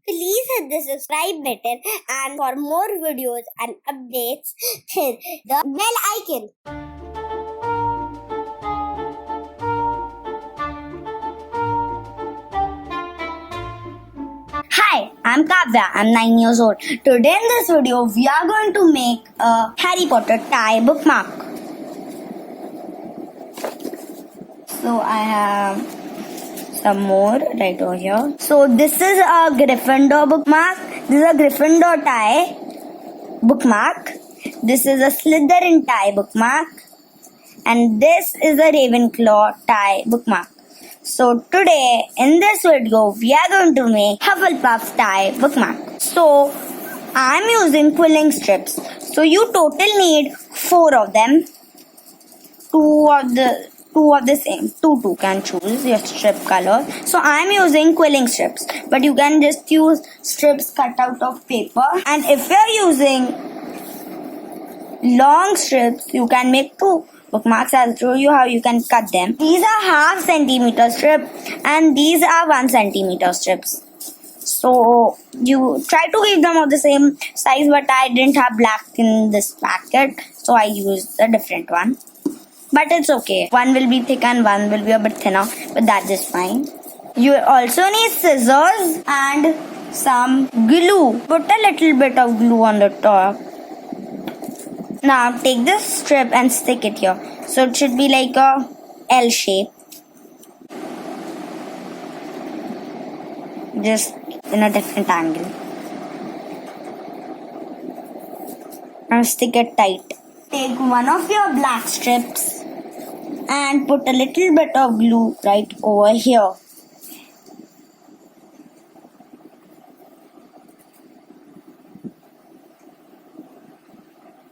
Please hit the subscribe button, and for more videos and updates, hit the bell icon. Hi, I'm Kavya. I'm 9 years old. Today in this video, we are going to make a Harry Potter tie bookmark. So I have some more right over here. So this is a Gryffindor bookmark. This is a Gryffindor tie bookmark. This is a Slytherin tie bookmark. And this is a Ravenclaw tie bookmark. So today in this video we are going to make Hufflepuff tie bookmark. So I'm using quilling strips. So you total need 4 of them. Two of the same. Two can choose your strip color. So I'm using quilling strips, but you can just use strips cut out of paper. And if you're using long strips, you can make 2 bookmarks. I'll show you how you can cut them. These are half centimeter strip and these are 1 centimeter strips. So you try to keep them of the same size, but I didn't have black in this packet, so I used a different one. But it's okay. One will be thick and one will be a bit thinner, but that is fine. You also need scissors and some glue. Put a little bit of glue on the top. Now take this strip and stick it here. So it should be like a L shape. Just in a different angle. And stick it tight. Take one of your black strips and put a little bit of glue right over here.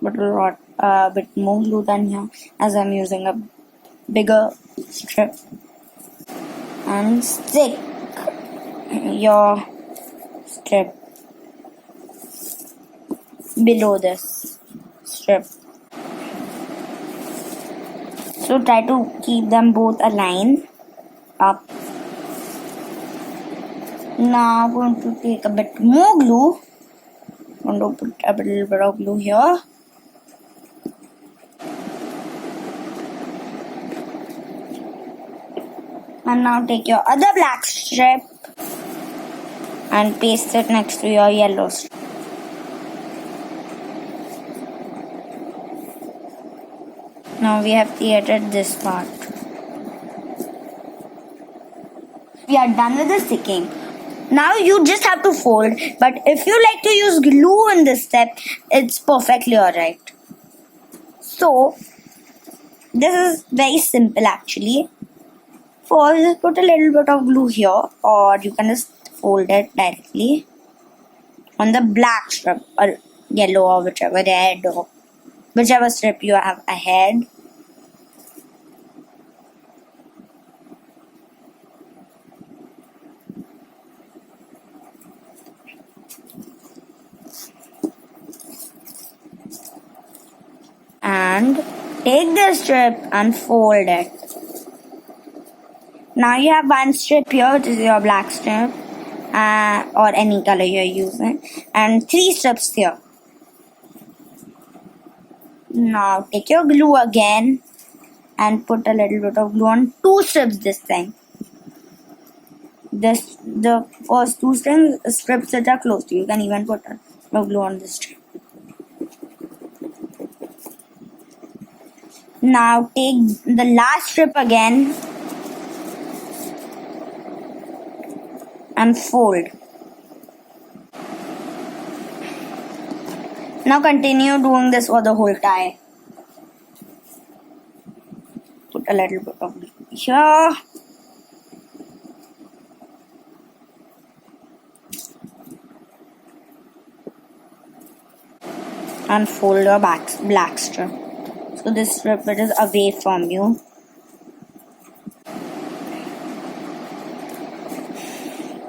But a bit more glue than here, as I'm using a bigger strip. And stick your strip below this strip. So try to keep them both aligned up. Now I'm going to take a bit more glue. I'm going to put a little bit of glue here. And now take your other black strip and paste it next to your yellow strip. Now we have created this part. We are done with the sticking. Now you just have to fold, but if you like to use glue in this step, it's perfectly alright. So this is very simple actually. First, just put a little bit of glue here, or you can just fold it directly on the black strip or yellow or whichever, red or whichever strip you have ahead. And take the strip and fold it. Now you have 1 strip here, this is your black strip, or any color you're using, and 3 strips here. Now take your glue again and put a little bit of glue on 2 strips this time. The first 2 strips that are close to you. You can even put no glue on this strip. Now take the last strip again and fold. Now continue doing this for the whole tie. Put a little bit of glue here. And fold your black strip. So this strip is away from you.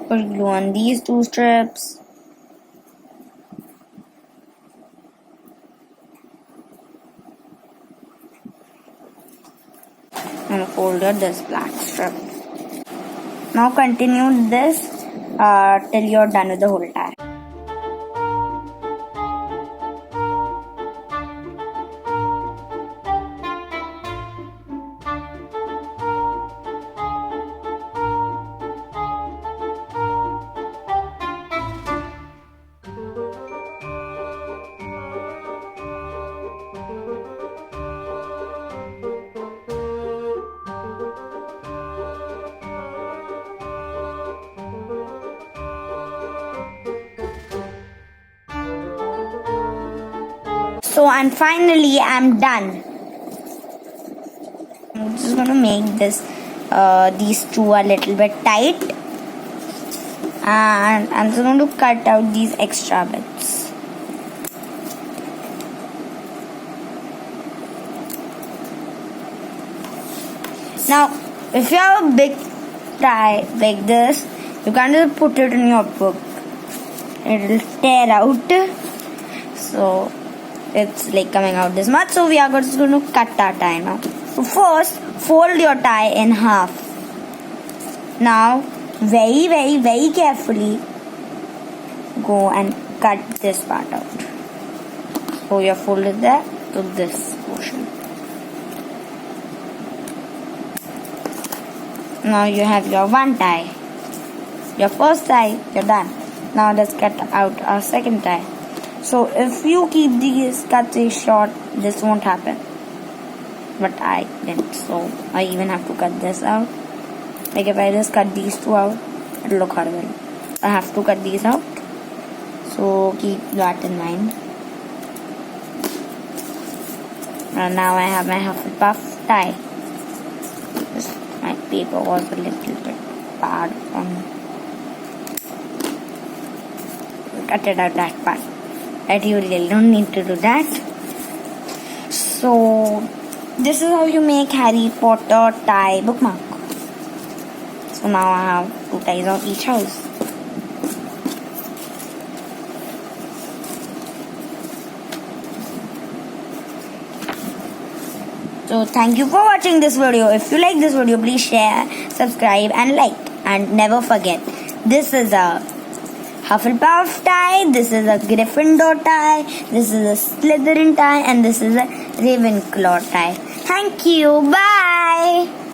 Put glue on these 2 strips. And fold this black strip. Now continue this till you're done with the whole tie. So, and finally I'm done. I'm just going to make these two a little bit tight, and I'm just going to cut out these extra bits. Now, if you have a big tie like this, you can't just put it in your book. It will tear out. So it's like coming out this much. So we are just going to cut our tie now. So first, fold your tie in half. Now, very, very, very carefully go and cut this part out. So you folded that to this portion. Now you have your one tie. Your first tie, you're done. Now let's cut out our second tie. So if you keep these cuts short, this won't happen. But I didn't, so I even have to cut this out. Like if I just cut these two out, it'll look horrible. I have to cut these out. So keep that in mind. And now I have my Hufflepuff tie. My paper was a little bit bad on. Cut it out that part. That you really don't need to do that. So this is how you make Harry Potter tie bookmark. So now I have two ties of each house. So thank you for watching this video. If you like this video, please share, subscribe and like. And never forget, this is a Hufflepuff tie, this is a Gryffindor tie, this is a Slytherin tie, and this is a Ravenclaw tie. Thank you. Bye.